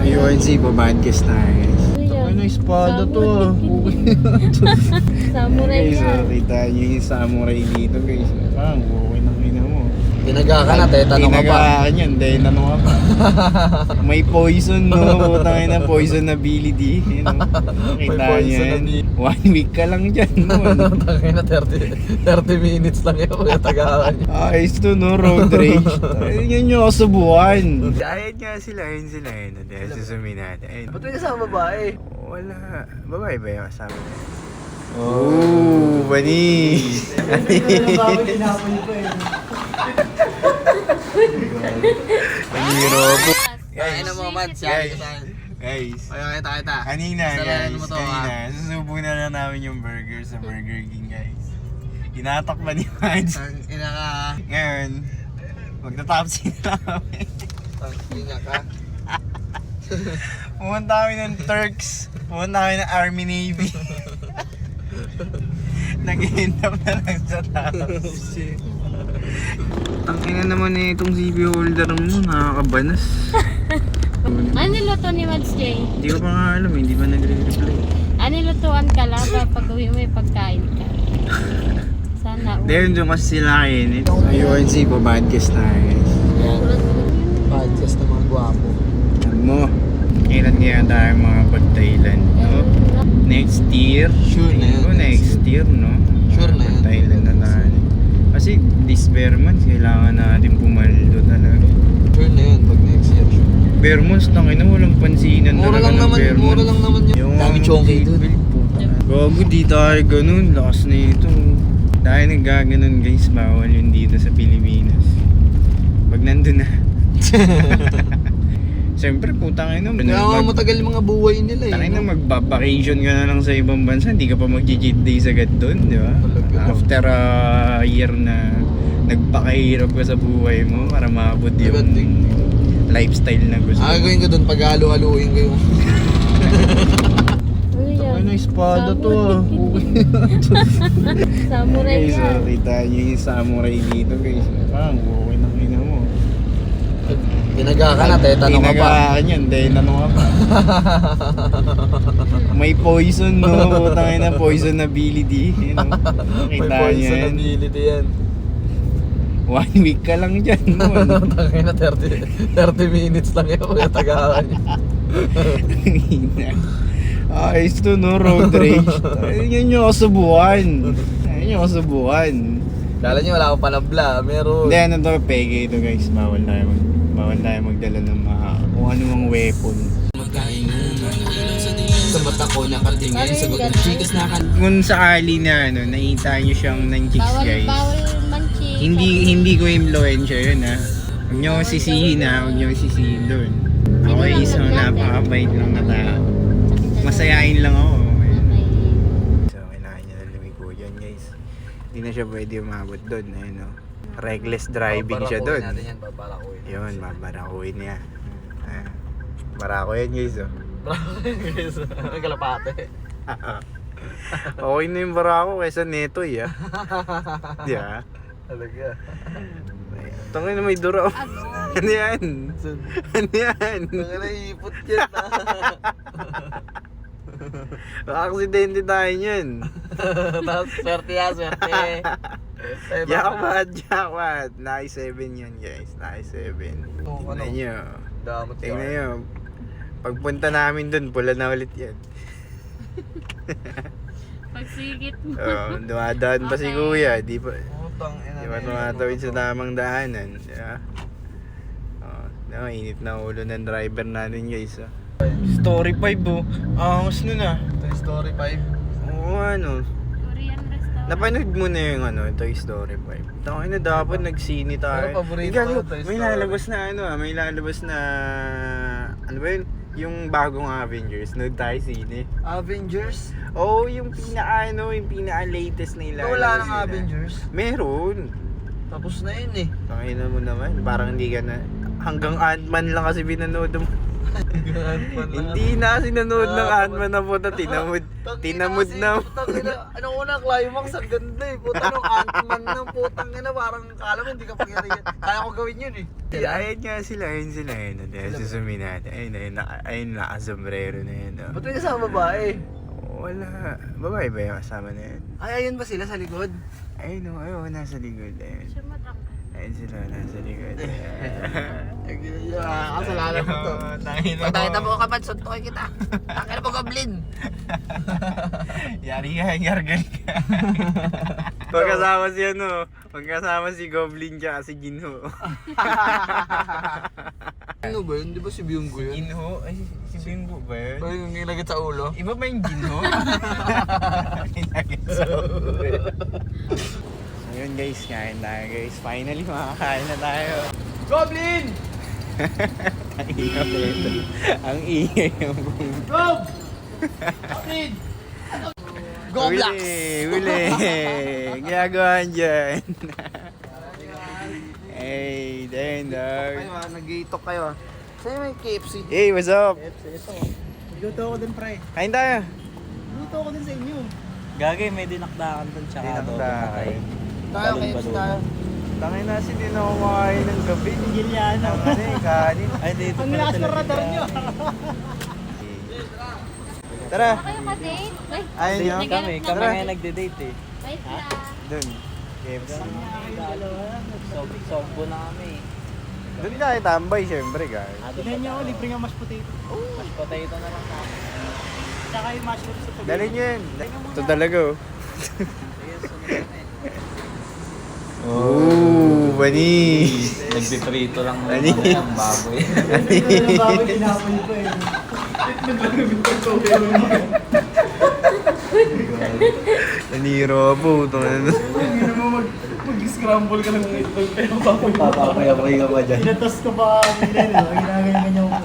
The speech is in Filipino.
UNC po, podcast na guys. Ano yung espada to ah. Samurai Guys, yan. kita nyo yung samurai dito guys. Parang okay ng ina mo. Tinaga ka na, tanong ka pa. Tinagaan yan, dahil tanong ka pa. May poison no, putangin na poison ability. You know? Kita nyo poison yan. ability. 1 week ka lang dyan mo. Tangin na 30 minutes lang yun. Kaya tagakan niya. Ayos to no, road rage. Ayun nyo ako subuhan. Ayun nga sila, ayun sila. Ayun, dahil susumin natin. Ayun. Ba't may kasama babae? Wala. Babae ba yung kasama? Oh, bani. Paniro po. Ay na mo man, Guys. Ay, kita. Kanina Kasalanan guys, mo to, kanina. Susubo na lang namin yung burger sa Burger King guys. Inatak ba ni Mads? Ina ka. Ngayon, magta-topsy na kami. Ina ka. Pumunta kami ng Turks. Pumunta kami ng Army Navy. Nag-end up na lang sa topsy. Ang ina naman eh, itong CB holder mo, nakakabanas. Ano niluto ni Mads J? Hindi ko pa nga alam, hindi pa nagre-reply. Ano nilutuan ka lang pag uwi mo may pagkain ka? Sana. Dahil doon kasi sila kain. UNC po, podcast na guys. Podcast na mga gwapo. Alam mo, kailan kaya tayo mga pag-Thailand, no? Next year. Sure na yan. Tingin ko next year, no? Sure na yan. Thailand na tayo. Kasi this bare months, kailangan natin pumaldo talaga. Sure na yan, pag next year. Sure. Bare months, tangina, walang pansinan Mura talaga lang ng naman, bare mura months. lang naman yun. Dami chonky dun. Gago, di tayo ganun. Lakas na ito. Tayo naggaganon guys, bawal yun dito sa Pilipinas. Pag nandun na. Siyempre, putang ina. Kaya nga matagal yung mga buhay nila eh. Tangin na mag-vacation ka na lang sa ibang bansa, hindi ka pa mag-cheat days agad doon, di ba? Talaga. After a year na nagpakahirap ka sa buhay mo para maabot yung lifestyle na gusto mo. Gawin ko dun, pag-halo-haloin ko yung... Ano espada to ah. Samurai Guys, yan. kita nyo yung samurai dito guys. Parang okay ng ina mo. Tinaga ka na, tanong ka pa. Tinagaan yan, dahil tanong ka pa. May poison no, putangin na poison ability. You know? May Kita nyo poison yan. ability yan. 1 week ka lang dyan mo. Tangin na 30 minutes lang yun. Kaya tagakan niya. Ayos to no, road rage. Ayun nyo ako subuhan. Ayun nyo ako subuhan. Kala niyo wala akong panabla, meron. Hindi, ano to, pege ito guys. Bawal tayo magdala ng mga kung anumang weapon. Sa mata ko nakatingin, sagot ng chikas na kan. Kung sakali na ano, nakita nyo siyang ng chicks guys. Bawal manchi. Hindi ko impluensya yun ha. Huwag nyo akong sisihin ha, huwag nyo akong sisihin doon. Ako ay isang napakabait lang na tao. Masayain lang ako. So, kailangan niya na lumiko dyan guys. Hindi na siya pwede umabot doon. Ayun, no? Reckless driving siya doon. Natin yan, babarakuin. Yun, babarakuin niya. Barako yan guys. Oh. Ang kalapate. Okay na yung barako kaysa netoy ah. Di ba? Talaga. Tangin na may dura. Ano yan? Ano yan? Ang naipot yan. Aksidente tayo niyan. Tapos swerte ya, swerte. Jackpot. Naki 7 yan guys. Naki 7. Tingnan nyo. Damot Tingnan nyo. Pagpunta namin dun, pula na ulit yan. Pagsigit mo. Dumadaan pa si kuya. Di pa ina. tumatawid sa tamang daanan. Diba? Init na ulo ng driver natin guys. Story 5 oh. Angas nun ah. Toy Story 5. Oo ano. Korean restaurant. Napanood mo na yung Toy Story 5. Tangin na dapat nagsini tayo. Pero paborito Gago, ko, Toy may Story. lalabas na may lalabas na ano ba yun? Yung bagong Avengers, nood tayo sine. Avengers? Oh, yung pinaka latest na ilalabas. Wala nang nila. Avengers. Meron. Tapos na yun eh. Tangina mo naman, parang hindi ka na hanggang Ant-Man lang kasi pinanood mo. Hindi na kasi nanood ng Ant-Man na puta, tinamod na. Ano una, climax, ang ganda eh. Puta nung Ant-Man ng putang ina, parang kala mo hindi ka pangyari. Kaya ko gawin yun eh. Ayun nga sila, ayun sila. Susumi natin. Ayun, nakasombrero na yun. Ba't may kasama babae? Wala. Babae ba yung kasama na yun? Ay, ayun ba sila sa likod? Ayun o, ayun, nasa likod. Ayun. Siya matangkad. Ayun sila, nasa likod. Kasalanan mo to. Pag nakita mo kapag suntokin kita. Takil mo goblin. Yari ka, yargal ka. Pagkasama si ano, pagkasama si Goblin tsaka si Ginho. Ano ba yun? Di ba si Byunggo yun? Ginho? Ay, si Bimbo ba yun? Ba yung nilagay sa ulo? Iba ba yung Ginho? Inagit sa ulo. So yun guys, kain tayo guys. Finally makakain na tayo. Goblin! Ang ingay ito. Ang ingay yung buong. Gob! Goblin! Goblax! Uli! Ginagawa dyan. Hey, then dog. Kayo nag-iitok kayo. Sa'yo may KFC. Hey, what's up? Luto ako din, pre. Kain tayo. Luto ako din sa inyo. Gagay, may dinakdakan dun tsaka adobo patay. Tayo KFC tayo. Tangin na si din ako makain ng gabi. Giliano. Ang ano eh, kanin. Ay, dito Ang pala lakas ng talaga. radar nyo. Tara. Ako kayo ka-date? Ay, Ayun nyo. Kami Tara. nga nagde-date eh. bye na. Dun. KFC. Sogbo na kami. Dun tayo tambay, syempre guys. Tignan nyo, libre nga mashed potato. Mas potato na lang kami. Tsaka yung mushroom sa tabi. Dali nyo yun. Ito talaga oh. Ooh, bani. Nagpiprito lang ng Ani? ang baboy. Ito yung baboy tinapon ko eh. Naniro po. Ito na. Hindi mo mag-scramble ka ng itlog pero baboy. Papapayapay ka pa dyan. Pinatos ko pa ang ganyan, ginagawa niya ko.